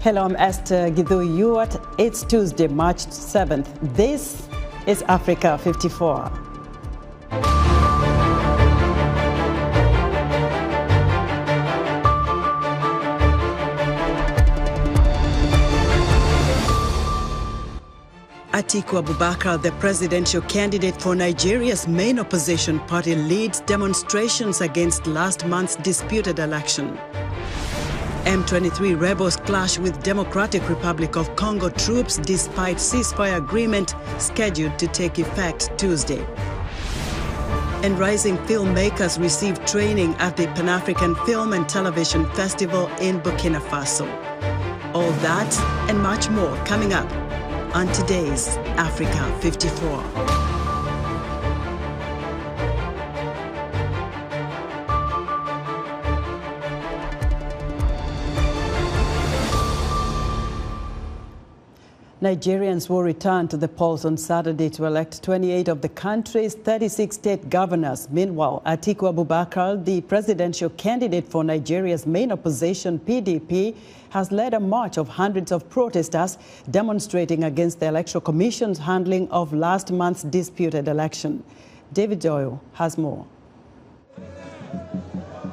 Hello, I'm Esther Githu-Yuat. It's Tuesday, March 7th. This is Africa 54. Atiku Abubakar, the presidential candidate for Nigeria's main opposition party, leads demonstrations against last month's disputed election. M23 rebels clash with Democratic Republic of Congo troops despite ceasefire agreement scheduled to take effect Tuesday. And rising filmmakers receive training at the Pan-African Film and Television Festival in Burkina Faso. All that and much more coming up on today's Africa 54. Nigerians will return to the polls on Saturday to elect 28 of the country's 36 state governors. Meanwhile, Atiku Abubakar, the presidential candidate for Nigeria's main opposition, PDP, has led a march of hundreds of protesters demonstrating against the Electoral Commission's handling of last month's disputed election. David Doyle has more.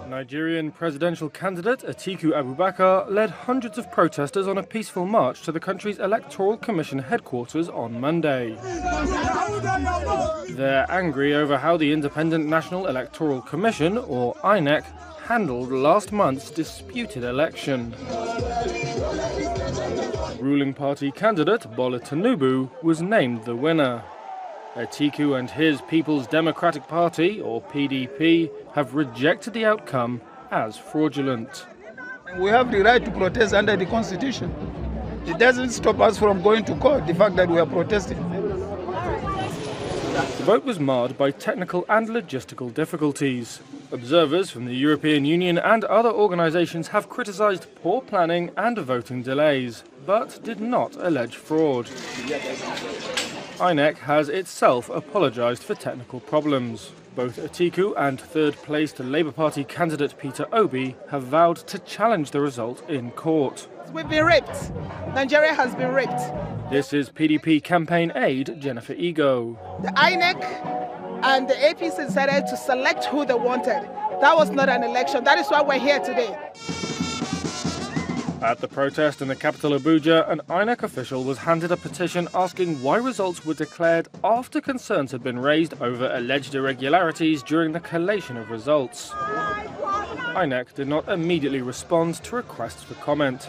Nigerian presidential candidate Atiku Abubakar led hundreds of protesters on a peaceful march to the country's Electoral Commission headquarters on Monday. They're angry over how the Independent National Electoral Commission, or INEC, handled last month's disputed election. Ruling party candidate Bola Tinubu was named the winner. Atiku and his People's Democratic Party, or PDP, have rejected the outcome as fraudulent. We have the right to protest under the Constitution. It doesn't stop us from going to court, the fact that we are protesting. The vote was marred by technical and logistical difficulties. Observers from the European Union and other organisations have criticised poor planning and voting delays, but did not allege fraud. INEC has itself apologised for technical problems. Both Atiku and third-placed Labour Party candidate Peter Obi have vowed to challenge the result in court. We've been raped. Nigeria has been raped. This is PDP campaign aide Jennifer Ego. The INEC and the APC decided to select who they wanted. That was not an election. That is why we're here today. At the protest in the capital Abuja, an INEC official was handed a petition asking why results were declared after concerns had been raised over alleged irregularities during the collation of results. INEC did not immediately respond to requests for comment.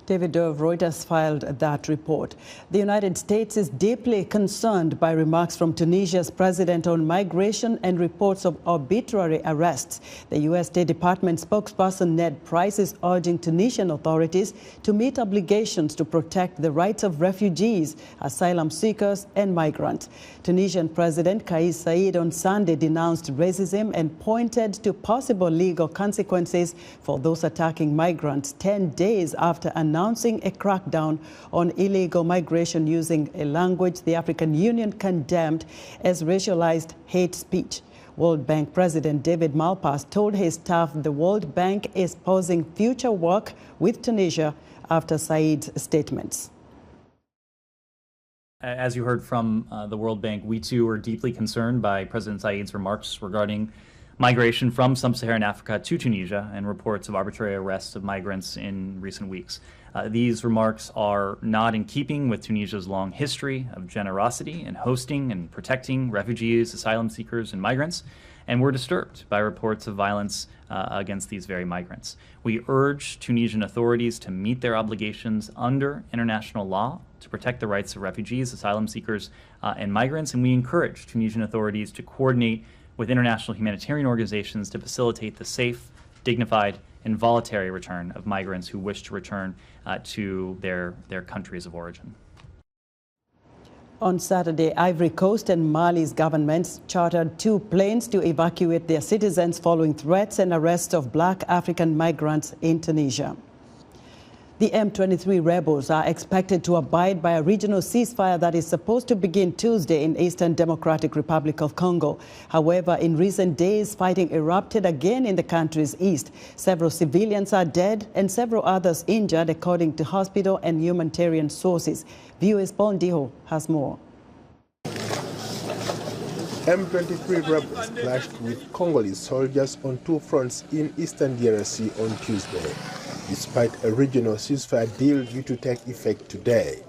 David Doyle of Reuters filed that report. The United States is deeply concerned by remarks from Tunisia's president on migration and reports of arbitrary arrests. The U.S. State Department spokesperson Ned Price is urging Tunisian authorities to meet obligations to protect the rights of refugees, asylum seekers and migrants. Tunisian President Kais Saied on Sunday denounced racism and pointed to possible legal consequences for those attacking migrants 10 days after announcing a crackdown on illegal migration using a language the African Union condemned as racialized hate speech. World Bank President David Malpass told his staff the World Bank is pausing future work with Tunisia after Said's statements. As you heard from the World Bank, we too are deeply concerned by President Said's remarks regarding migration from sub-Saharan Africa to Tunisia and reports of arbitrary arrests of migrants in recent weeks. These remarks are not in keeping with Tunisia's long history of generosity in hosting and protecting refugees, asylum seekers, and migrants, and we're disturbed by reports of violence against these very migrants. We urge Tunisian authorities to meet their obligations under international law to protect the rights of refugees, asylum seekers, and migrants, and we encourage Tunisian authorities to coordinate with international humanitarian organizations to facilitate the safe, dignified, and voluntary return of migrants who wish to return to their countries of origin. On Saturday, Ivory Coast and Mali's governments chartered 2 planes to evacuate their citizens following threats and arrests of black African migrants in Tunisia. The M23 rebels are expected to abide by a regional ceasefire that is supposed to begin Tuesday in Eastern Democratic Republic of Congo. However, in recent days, fighting erupted again in the country's east. Several civilians are dead and several others injured, according to hospital and humanitarian sources. VOA's Paul Ndiho has more. M23 rebels clashed with Congolese soldiers on two fronts in eastern DRC on Tuesday, despite a regional ceasefire deal due to take effect today.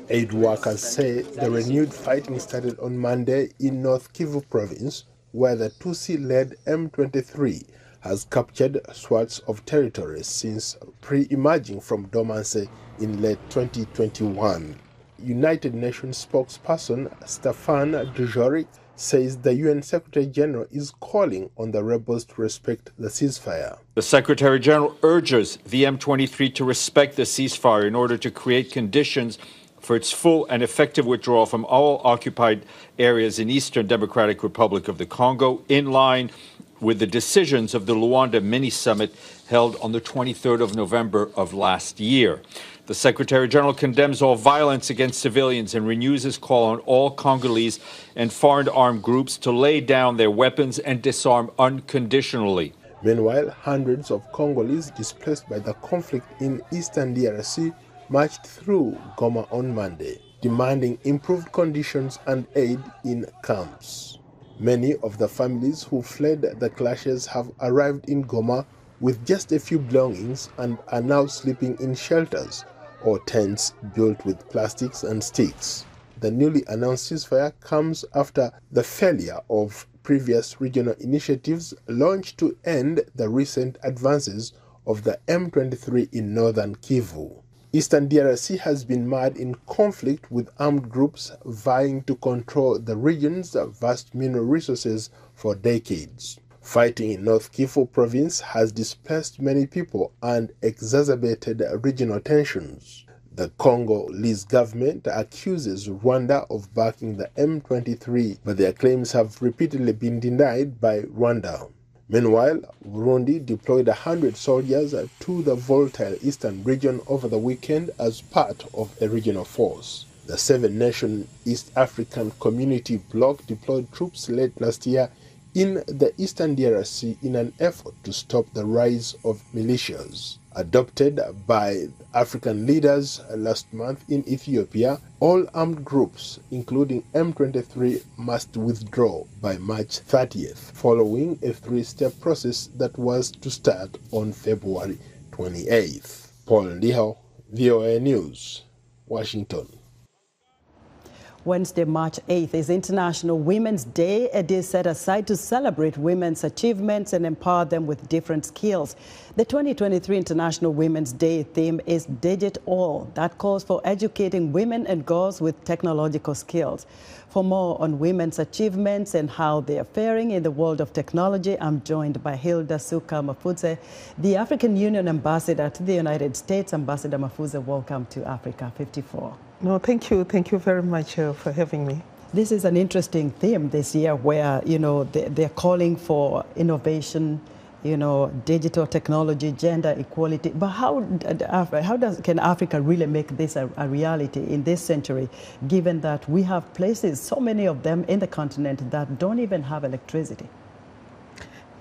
Aid workers say the renewed fighting started on Monday in North Kivu province, where the Tutsi-led M23 has captured swaths of territory since pre-emerging from dormancy in late 2021. United Nations spokesperson Staffan Dujarric says the UN Secretary-General is calling on the rebels to respect the ceasefire. The Secretary-General urges the M23 to respect the ceasefire in order to create conditions for its full and effective withdrawal from all occupied areas in Eastern Democratic Republic of the Congo, in line with the decisions of the Luanda mini-summit held on the 23rd of November of last year. The Secretary-General condemns all violence against civilians and renews his call on all Congolese and foreign armed groups to lay down their weapons and disarm unconditionally. Meanwhile, hundreds of Congolese displaced by the conflict in eastern DRC marched through Goma on Monday, demanding improved conditions and aid in camps. Many of the families who fled the clashes have arrived in Goma with just a few belongings and are now sleeping in shelters or tents built with plastics and sticks. The newly announced ceasefire comes after the failure of previous regional initiatives launched to end the recent advances of the M23 in northern Kivu. Eastern DRC has been mired in conflict with armed groups vying to control the region's vast mineral resources for decades. Fighting in North Kivu province has displaced many people and exacerbated regional tensions. The Congolese government accuses Rwanda of backing the M23, but their claims have repeatedly been denied by Rwanda. Meanwhile, Burundi deployed 100 soldiers to the volatile eastern region over the weekend as part of a regional force. The seven-nation East African Community bloc deployed troops late last year in the eastern DRC in an effort to stop the rise of militias. Adopted by African leaders last month in Ethiopia, all armed groups, including M23, must withdraw by March 30th, following a three-step process that was to start on February 28th. Paul Ndiho, VOA News, Washington. Wednesday, March 8th is International Women's Day, a day set aside to celebrate women's achievements and empower them with different skills. The 2023 International Women's Day theme is Digit All. That calls for educating women and girls with technological skills. For more on women's achievements and how they are faring in the world of technology, I'm joined by Hilda Suka Mafudze, the African Union Ambassador to the United States. Ambassador Mafudze, welcome to Africa 54. No, thank you. Thank you very much for having me. This is an interesting theme this year where, they're calling for innovation, digital technology, gender equality. But can Africa really make this a reality in this century, given that we have places, so many of them in the continent, that don't even have electricity?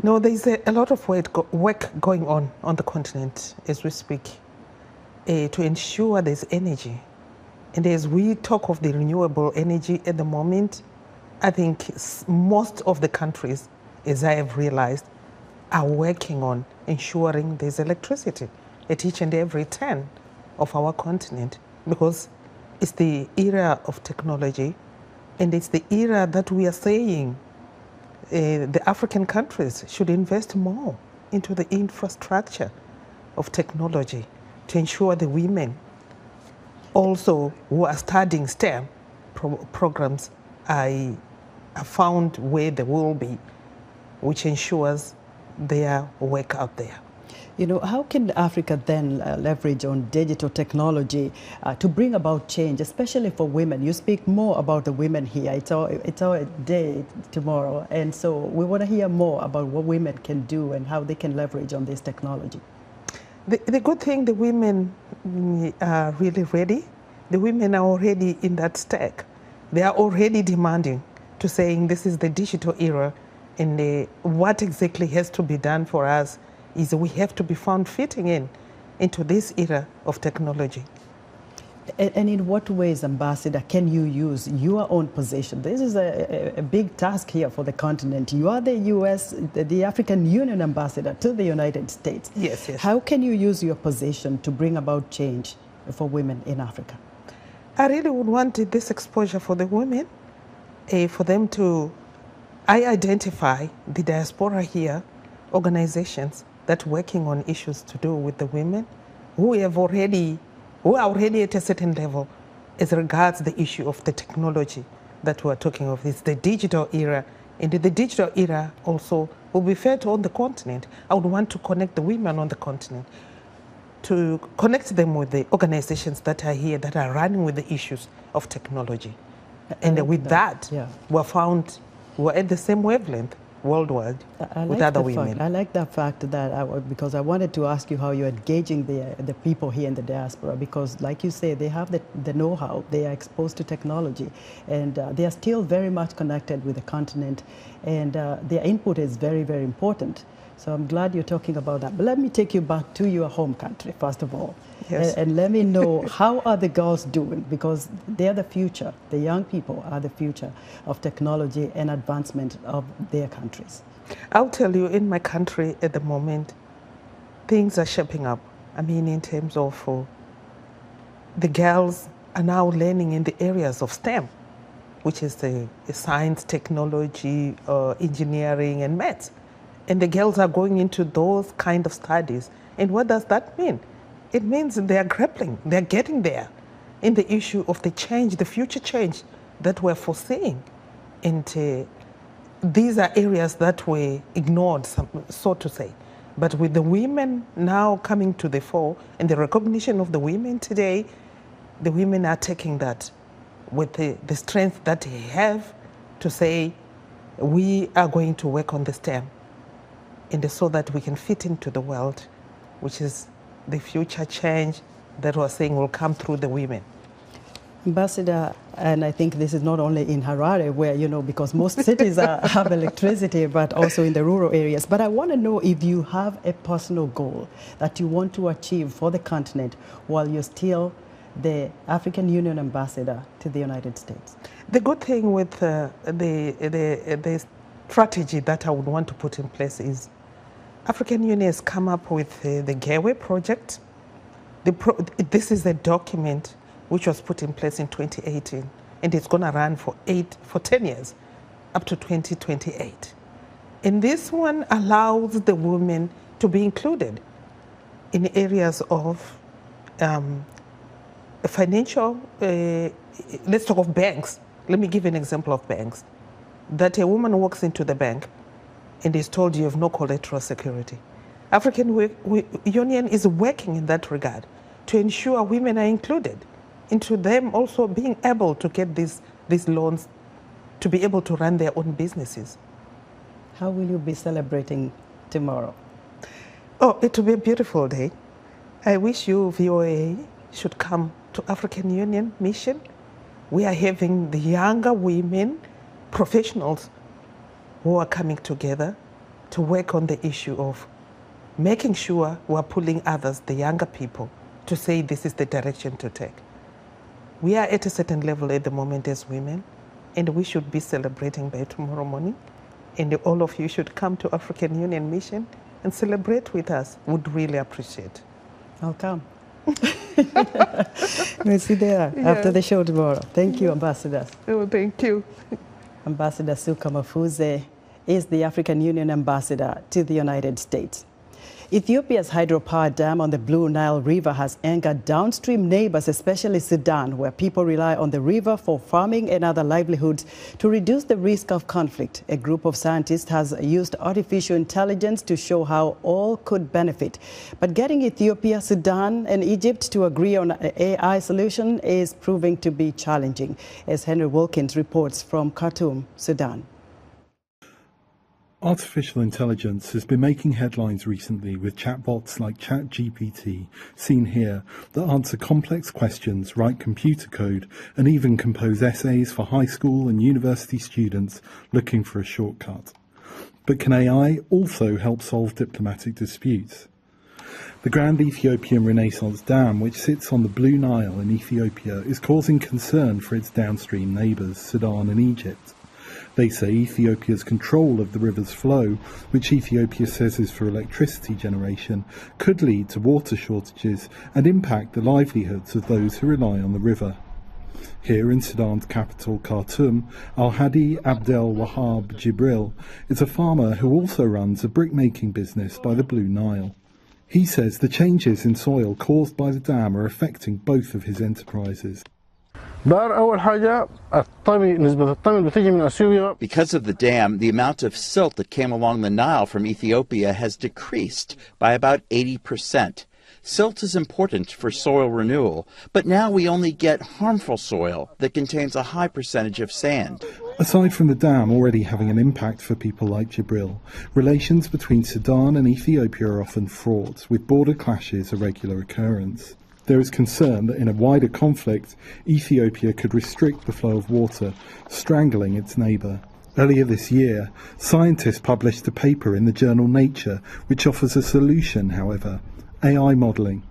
No, there's a lot of work going on the continent as we speak to ensure there's energy. And as we talk of the renewable energy at the moment, I think most of the countries, as I have realized, are working on ensuring there's electricity at each and every turn of our continent, because it's the era of technology, and it's the era that we are saying the African countries should invest more into the infrastructure of technology to ensure the women also who are studying STEM programs are found where they will be, which ensures their work out there. How can Africa then leverage on digital technology to bring about change, especially for women? You speak more about the women here. It's our day tomorrow, and so we want to hear more about what women can do and how they can leverage on this technology. The good thing, the women are really ready. The women are already in that stake. They are already demanding to saying this is the digital era, and what exactly has to be done for us is we have to be found fitting into this era of technology. And in what ways, Ambassador, can you use your own position? This is a big task here for the continent. You are the U.S., the African Union ambassador to the United States. Yes, yes. How can you use your position to bring about change for women in Africa? I really would want this exposure for the women, for them to identify the diaspora here, organizations that are working on issues to do with the women who are already at a certain level as regards the issue of the technology that we're talking of. It's the digital era, and the digital era also will be felt on the continent. I would want to connect the women on the continent, to connect them with the organizations that are here, that are running with the issues of technology. And with that, we're at the same wavelength worldwide with other women. I like that fact that because I wanted to ask you how you're engaging the people here in the diaspora, because like you say, they have the know-how, they are exposed to technology, and they are still very much connected with the continent, and their input is very, very important. So I'm glad you're talking about that. But let me take you back to your home country, first of all. Yes. And let me know, how are the girls doing? Because they're the future. The young people are the future of technology and advancement of their countries. I'll tell you, in my country at the moment, things are shaping up. I mean, in terms of the girls are now learning in the areas of STEM, which is the science, technology, engineering, and maths. And the girls are going into those kind of studies. And what does that mean? It means they are grappling, they're getting there in the issue of the change, the future change that we're foreseeing. And these are areas that were ignored, so to say. But with the women now coming to the fore and the recognition of the women today, the women are taking that with the strength that they have to say, we are going to work on the STEM, and so that we can fit into the world, which is the future change that we're saying will come through the women. Ambassador, and I think this is not only in Harare, where, because most cities have electricity, but also in the rural areas. But I want to know if you have a personal goal that you want to achieve for the continent while you're still the African Union ambassador to the United States. The good thing with the strategy that I would want to put in place is African Union has come up with the Gateway Project. This is a document which was put in place in 2018, and it's going to run for 10 years, up to 2028. And this one allows the women to be included in areas of financial, let's talk of banks. Let me give you an example of banks. That a woman walks into the bank and is told you have no collateral security. African Union is working in that regard to ensure women are included, into them also being able to get these loans to be able to run their own businesses. How will you be celebrating tomorrow? Oh, it will be a beautiful day. I wish you, VOA, should come to African Union mission. We are having the younger women, professionals, who are coming together to work on the issue of making sure we're pulling others, the younger people, to say this is the direction to take. We are at a certain level at the moment as women, and we should be celebrating by tomorrow morning. And all of you should come to African Union mission and celebrate with us. Would really appreciate. I'll come. We'll see there after the show tomorrow. Thank you, ambassadors. Oh, thank you. Ambassador Suka Mafuze is the African Union ambassador to the United States. Ethiopia's hydropower dam on the Blue Nile River has angered downstream neighbors, especially Sudan, where people rely on the river for farming and other livelihoods to reduce the risk of conflict. A group of scientists has used artificial intelligence to show how all could benefit. But getting Ethiopia, Sudan, and Egypt to agree on an AI solution is proving to be challenging, as Henry Wilkins reports from Khartoum, Sudan. Artificial intelligence has been making headlines recently with chatbots like ChatGPT, seen here, that answer complex questions, write computer code, and even compose essays for high school and university students looking for a shortcut. But can AI also help solve diplomatic disputes? The Grand Ethiopian Renaissance Dam, which sits on the Blue Nile in Ethiopia, is causing concern for its downstream neighbours, Sudan and Egypt. They say Ethiopia's control of the river's flow, which Ethiopia says is for electricity generation, could lead to water shortages and impact the livelihoods of those who rely on the river. Here in Sudan's capital, Khartoum, Al-Hadi Abdel Wahab Jibril is a farmer who also runs a brick-making business by the Blue Nile. He says the changes in soil caused by the dam are affecting both of his enterprises. Because of the dam, the amount of silt that came along the Nile from Ethiopia has decreased by about 80%. Silt is important for soil renewal, but now we only get harmful soil that contains a high percentage of sand. Aside from the dam already having an impact for people like Jibril, relations between Sudan and Ethiopia are often fraught, with border clashes a regular occurrence. There is concern that in a wider conflict, Ethiopia could restrict the flow of water, strangling its neighbour. Earlier this year, scientists published a paper in the journal Nature which offers a solution, however, AI modelling.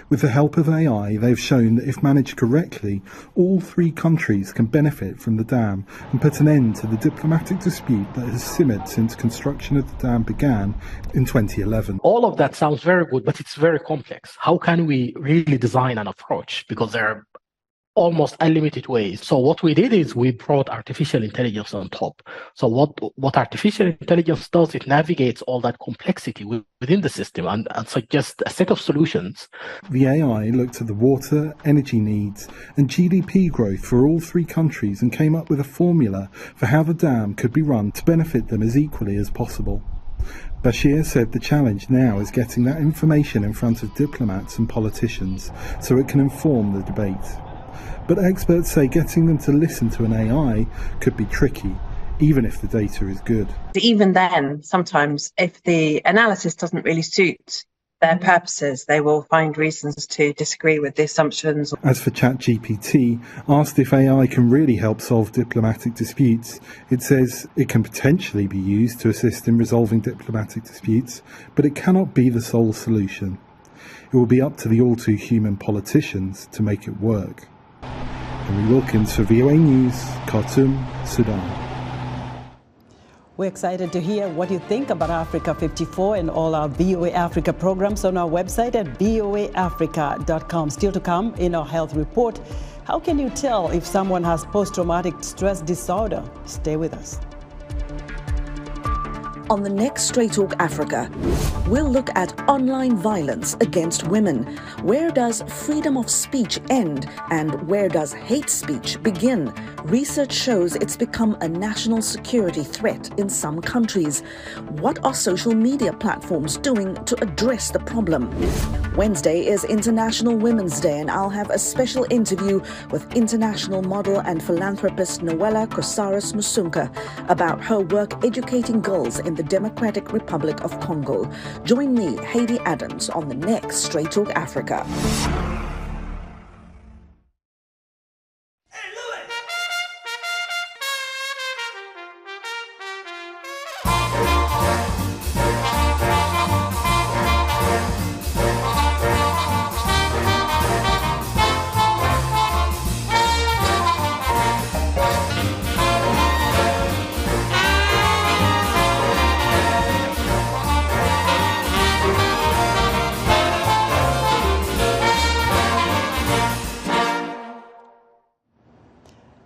With the help of AI, they've shown that if managed correctly, all three countries can benefit from the dam and put an end to the diplomatic dispute that has simmered since construction of the dam began in 2011. All of that sounds very good, but it's very complex. How can we really design an approach? Because there are almost unlimited ways. So what we did is we brought artificial intelligence on top. So what artificial intelligence does, it navigates all that complexity within the system and suggests a set of solutions. The AI looked at the water, energy needs and GDP growth for all three countries and came up with a formula for how the dam could be run to benefit them as equally as possible. Bashir said the challenge now is getting that information in front of diplomats and politicians so it can inform the debate. But experts say getting them to listen to an AI could be tricky, even if the data is good. Even then, sometimes, if the analysis doesn't really suit their purposes, they will find reasons to disagree with the assumptions. As for ChatGPT, asked if AI can really help solve diplomatic disputes, it says it can potentially be used to assist in resolving diplomatic disputes, but it cannot be the sole solution. It will be up to the all-too-human politicians to make it work. Henry Wilkins for VOA News, Khartoum, Sudan. We're excited to hear what you think about Africa 54 and all our VOA Africa programs on our website at voaafrica.com. Still to come in our health report, how can you tell if someone has post-traumatic stress disorder? Stay with us. On the next Straight Talk Africa, we'll look at online violence against women. Where does freedom of speech end and where does hate speech begin? Research shows it's become a national security threat in some countries. What are social media platforms doing to address the problem? Wednesday is International Women's Day, and I'll have a special interview with international model and philanthropist Noella Kosaris Musunka about her work educating girls in the Democratic Republic of Congo. Join me, Heidi Adams, on the next Straight Talk Africa.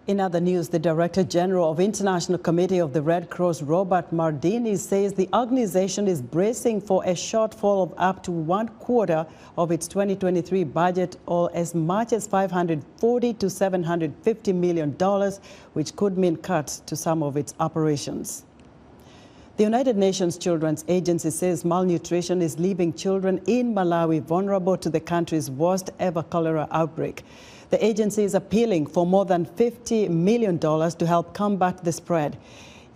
In other news, the Director General of International Committee of the Red Cross, Robert Mardini, says the organization is bracing for a shortfall of up to 1/4 of its 2023 budget, or as much as $540 to $750 million, which could mean cuts to some of its operations. The United Nations Children's Agency says malnutrition is leaving children in Malawi vulnerable to the country's worst ever cholera outbreak. The agency is appealing for more than $50 million to help combat the spread.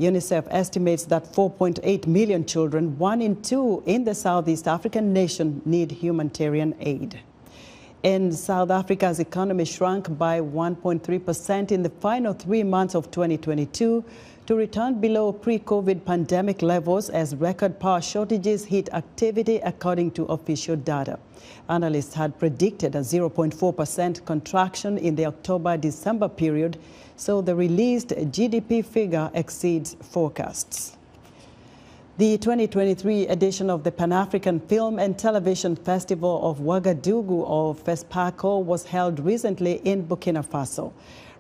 UNICEF estimates that 4.8 million children, 1 in 2 in the Southeast African nation, need humanitarian aid. And South Africa's economy shrunk by 1.3% in the final 3 months of 2022 to return below pre-COVID pandemic levels as record power shortages hit activity, according to official data. Analysts had predicted a 0.4% contraction in the October-December period, so the released GDP figure exceeds forecasts. The 2023 edition of the Pan-African Film and Television Festival of Ouagadougou, or Fespaco, was held recently in Burkina Faso.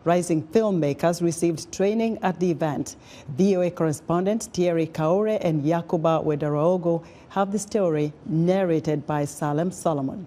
Rising filmmakers received training at the event. VOA correspondents Thierry Kaore and Yakuba Wedaraogo have the story narrated by Salem Solomon.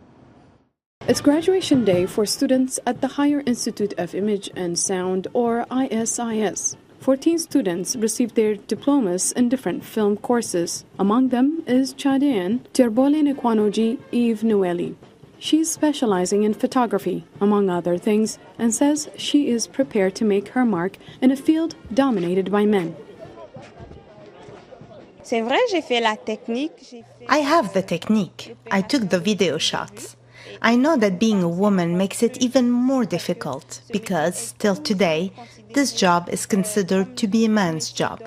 It's graduation day for students at the Higher Institute of Image and Sound, or ISIS. 14 students received their diplomas in different film courses. Among them is Chadian Terbole Nekwanoji Eve Noeli. She's specializing in photography, among other things, and says she is prepared to make her mark in a field dominated by men. I have the technique. I took the video shots. I know that being a woman makes it even more difficult because, still today, this job is considered to be a man's job.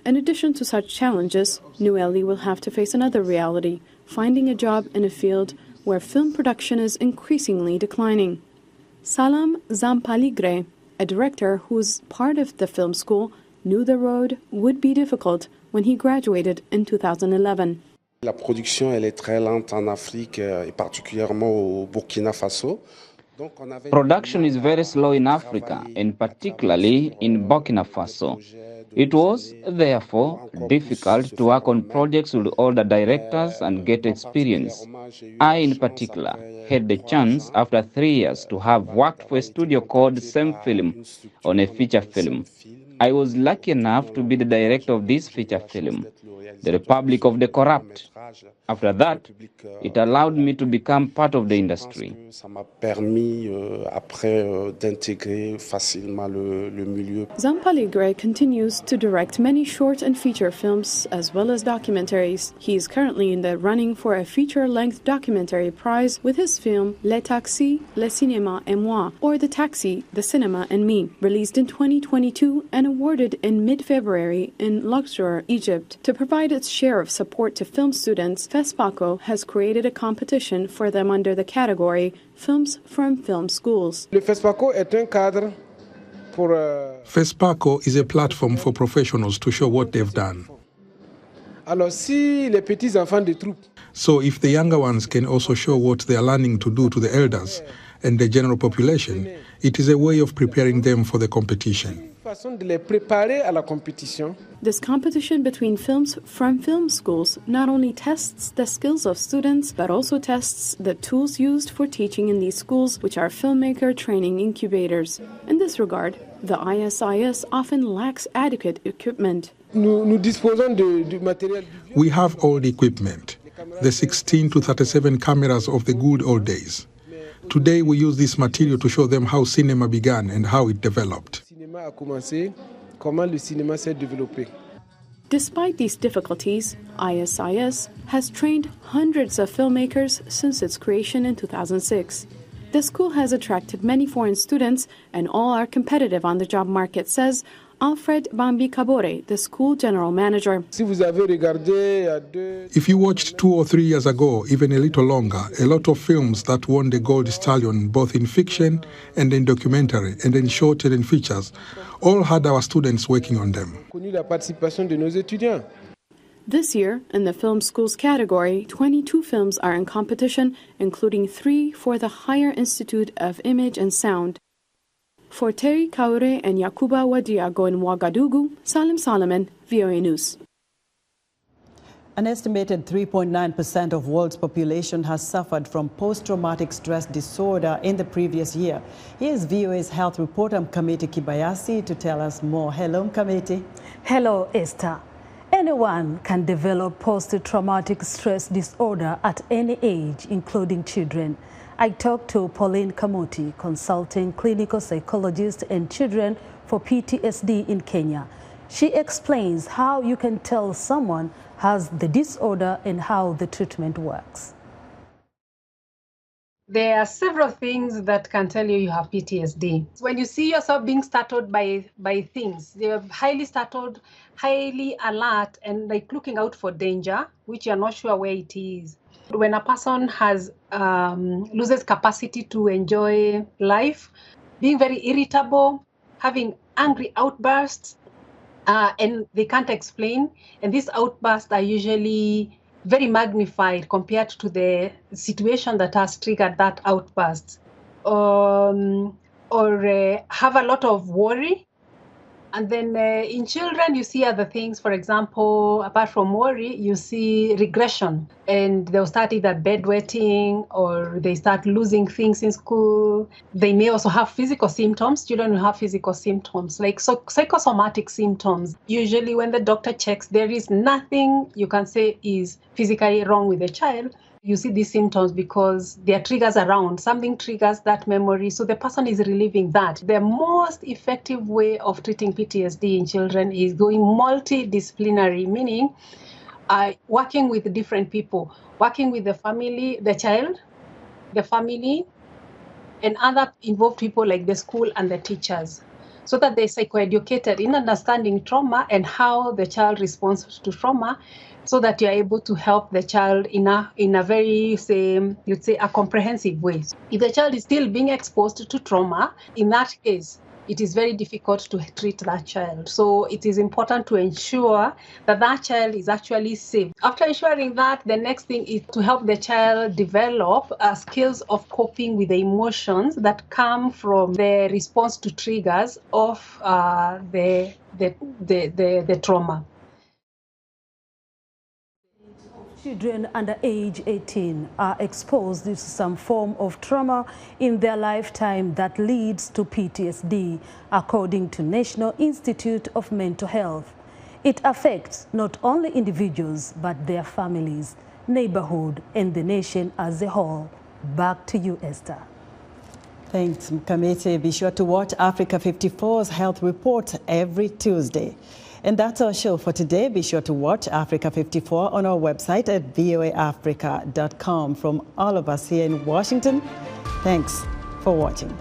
In addition to such challenges, Noeli will have to face another reality, finding a job in a field where film production is increasingly declining. Salam Zampaligre, a director who's part of the film school, knew the road would be difficult when he graduated in 2011. La production elle est très lente en Afrique et particulièrement au Burkina Faso. Production is very slow in Africa, and particularly in Burkina Faso. It was, therefore, difficult to work on projects with older directors and get experience. I, in particular, had the chance after 3 years to have worked for a studio called Same Film on a feature film. I was lucky enough to be the director of this feature film, The Republic of the Corrupt. After that, it allowed me to become part of the industry. Zampaligre continues to direct many short and feature films as well as documentaries. He is currently in the running for a feature-length documentary prize with his film Le Taxi, Le Cinéma et Moi, or The Taxi, The Cinema and Me, released in 2022 and awarded in mid-February in Luxor, Egypt. To provide its share of support to film students, Fespaco has created a competition for them under the category Films from Film Schools. Fespaco is a platform for professionals to show what they've done. So if the younger ones can also show what they are learning to do to the elders and the general population, it is a way of preparing them for the competition. This competition between films from film schools not only tests the skills of students, but also tests the tools used for teaching in these schools, which are filmmaker training incubators. In this regard, the ISIS often lacks adequate equipment. We have all the equipment, the 16 to 37 cameras of the good old days. Today we use this material to show them how cinema began and how it developed. Despite these difficulties, ISIS has trained hundreds of filmmakers since its creation in 2006. The school has attracted many foreign students, and all are competitive on the job market, says Alfred Bambi Kabore, the school general manager. If you watched 2 or 3 years ago, even a little longer, a lot of films that won the Gold Stallion, both in fiction and in documentary and in short and in features, all had our students working on them. This year, in the film schools category, 22 films are in competition, including 3 for the Higher Institute of Image and Sound. For Terry Kaure and Yakuba Wadiago in Ouagadougou, Salim Solomon, VOA News. An estimated 3.9% of world's population has suffered from post-traumatic stress disorder in the previous year. Here's VOA's health reporter Mkamiti Kibayasi to tell us more. Hello, Mkamiti. Hello, Esther. Anyone can develop post-traumatic stress disorder at any age, including children. I talked to Pauline Kamoti, consulting clinical psychologist and children for PTSD in Kenya. She explains how you can tell someone has the disorder and how the treatment works. There are several things that can tell you have PTSD. When you see yourself being startled by things, you're highly startled, highly alert, and like looking out for danger, which you're not sure where it is. When a person has loses capacity to enjoy life, being very irritable, having angry outbursts, and they can't explain, and these outbursts are usually very magnified compared to the situation that has triggered that outburst, or have a lot of worry. And then in children, you see other things. For example, apart from worry, you see regression, and they'll start either bedwetting or they start losing things in school. They may also have physical symptoms. Children will have physical symptoms, like psychosomatic symptoms. Usually when the doctor checks, there is nothing you can say is physically wrong with the child. You see these symptoms because there are triggers around. Something triggers that memory, so the person is reliving that. The most effective way of treating PTSD in children is going multidisciplinary, meaning working with different people, working with the family, the child, the family, and other involved people like the school and the teachers, so that they're psychoeducated in understanding trauma and how the child responds to trauma, so that you're able to help the child in a very, you'd say, a comprehensive way. If the child is still being exposed to trauma, in that case, it is very difficult to treat that child. So it is important to ensure that that child is actually safe. After ensuring that, the next thing is to help the child develop skills of coping with the emotions that come from the response to triggers of the trauma. Children under age 18 are exposed to some form of trauma in their lifetime that leads to PTSD, according to National Institute of Mental Health. It affects not only individuals, but their families, neighborhood, and the nation as a whole. Back to you, Esther. Thanks, Mkamete. Be sure to watch Africa 54's health report every Tuesday. And that's our show for today. Be sure to watch Africa 54 on our website at voaafrica.com. From all of us here in Washington, thanks for watching.